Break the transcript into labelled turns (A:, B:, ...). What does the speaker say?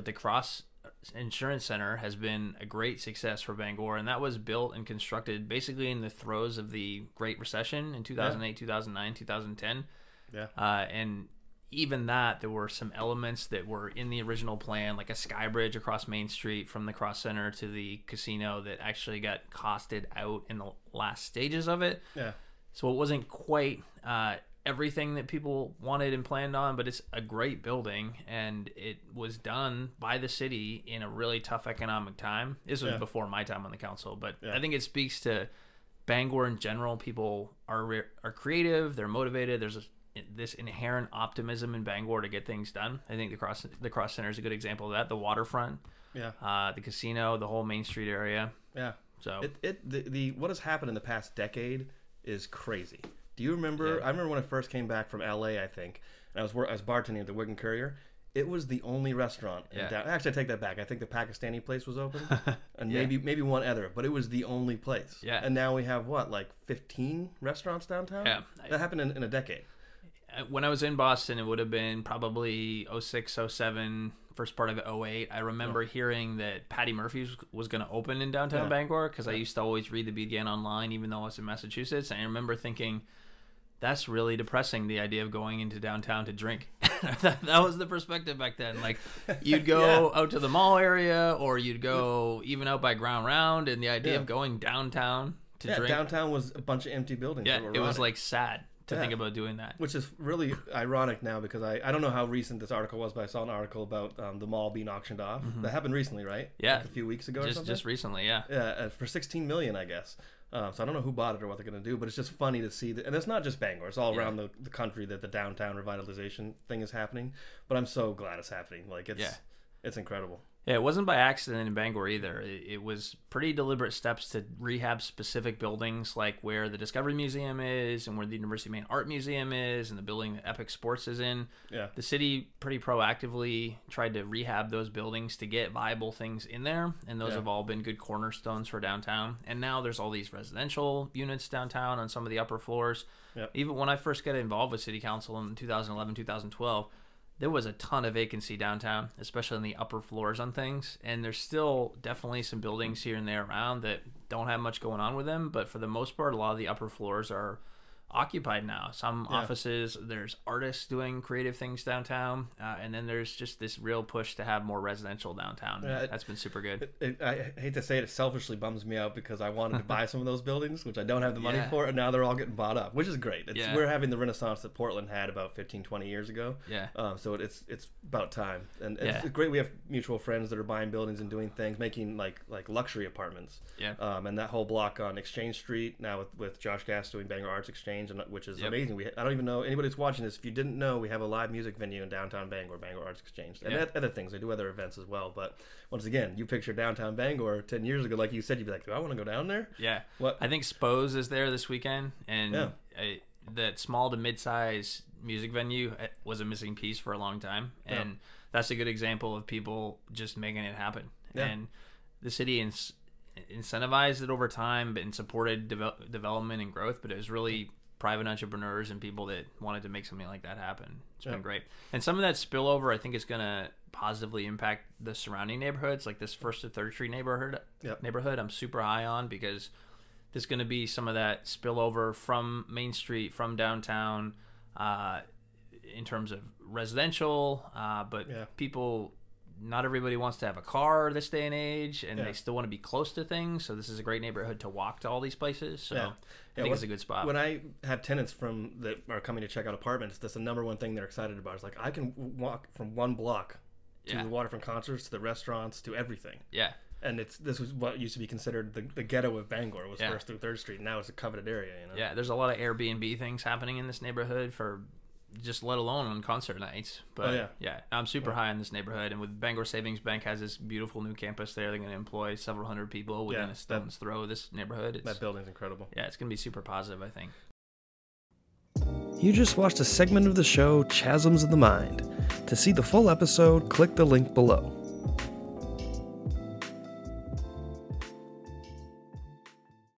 A: the Cross Insurance Center has been a great success for Bangor, and that was built and constructed basically in the throes of the Great Recession in 2008, 2009, 2010.
B: Yeah.
A: And even that, there were some elements that were in the original plan, like a sky bridge across Main Street from the Cross Center to the casino that actually got costed out in the last stages of it.
B: Yeah.
A: So it wasn't quite everything that people wanted and planned on, but it's a great building, and it was done by the city in a really tough economic time. This was before my time on the council, but I think it speaks to Bangor in general. People are creative, they're motivated. There's this inherent optimism in Bangor to get things done. I think the Cross Center is a good example of that. The waterfront, the casino, the whole Main Street area.
B: Yeah.
A: So
B: the what has happened in the past decade is crazy. Do you remember? I remember when I first came back from LA, I think, and I was bartending at the Wigan Courier. It was the only restaurant. Actually, I take that back. I think the Pakistani place was open, and maybe one other, but it was the only place.
A: Yeah.
B: And now we have what, like 15 restaurants downtown?
A: Yeah.
B: That happened in a decade.
A: When I was in Boston, it would have been probably 06, 07, first part of 08. I remember hearing that Paddy Murphy was going to open in downtown Bangor, because I used to always read the BDN online, even though I was in Massachusetts. And I remember thinking, that's really depressing, the idea of going into downtown to drink. that was the perspective back then. Like, you'd go out to the mall area, or you'd go even out by Ground Round, and the idea of going downtown to drink.
B: Downtown was a bunch of empty buildings.
A: Yeah, it was like sad to think about doing that.
B: Which is really ironic now, because I don't know how recent this article was, but I saw an article about the mall being auctioned off. That happened recently, right?
A: Yeah.
B: Like a few weeks ago or something?
A: Just recently, yeah.
B: Yeah, for $16 million, I guess. So I don't know who bought it or what they're going to do, but it's just funny to see that. And it's not just Bangor. It's all around the country that the downtown revitalization thing is happening. But I'm so glad it's happening. Like, it's incredible.
A: Yeah, it wasn't by accident in Bangor either. It was pretty deliberate steps to rehab specific buildings, like where the Discovery Museum is and where the University of Maine Art Museum is and the building that Epic Sports is in.
B: Yeah.
A: The city pretty proactively tried to rehab those buildings to get viable things in there, and those have all been good cornerstones for downtown. And now there's all these residential units downtown on some of the upper floors.
B: Yep.
A: Even when I first got involved with City Council in 2011, 2012, there was a ton of vacancy downtown, especially in the upper floors on things. And there's still definitely some buildings here and there around that don't have much going on with them. But for the most part, a lot of the upper floors are occupied now. Some offices, there's artists doing creative things downtown. And then there's just this real push to have more residential downtown. That's been super good.
B: I hate to say it selfishly bums me out, because I wanted to buy some of those buildings, which I don't have the money for, and now they're all getting bought up, which is great. We're having the renaissance that Portland had about 15, 20 years ago.
A: Yeah.
B: So it's about time. And it's great we have mutual friends that are buying buildings and doing things, making like luxury apartments.
A: Yeah.
B: And that whole block on Exchange Street now with Josh Gass doing Bangor Arts Exchange, which is amazing. I don't even know, anybody that's watching this, if you didn't know, we have a live music venue in downtown Bangor, Bangor Arts Exchange. And other things, they do other events as well. But once again, you picture downtown Bangor 10 years ago, like you said, you'd be like, do I want to go down there?
A: Yeah.
B: What?
A: I think Spose is there this weekend, and that small to mid-size music venue was a missing piece for a long time. And that's a good example of people just making it happen. And the city incentivized it over time and supported development and growth, but it was really private entrepreneurs and people that wanted to make something like that happen. It's been great. And some of that spillover, I think, is going to positively impact the surrounding neighborhoods, like this 1st to 3rd Street neighborhood I'm super high on, because there's going to be some of that spillover from Main Street, from downtown, in terms of residential, but people, not everybody wants to have a car this day and age, and they still want to be close to things. So this is a great neighborhood to walk to all these places. So I think it's a good spot.
B: When I have tenants that are coming to check out apartments, that's the number one thing they're excited about. It's like, I can walk from one block to the waterfront concerts, to the restaurants, to everything.
A: Yeah.
B: And this was what used to be considered the ghetto of Bangor, was 1st through 3rd Street. Now it's a coveted area.
A: Yeah, there's a lot of Airbnb things happening in this neighborhood, for just let alone on concert nights. But I'm super high in this neighborhood, and with Bangor Savings Bank has this beautiful new campus there. They're going to employ several hundred people within a stone's throw of this neighborhood.
B: That building's incredible.
A: Yeah, it's going to be super positive, I think.
C: You just watched a segment of the show Chasms of the Mind. To see the full episode, click the link below.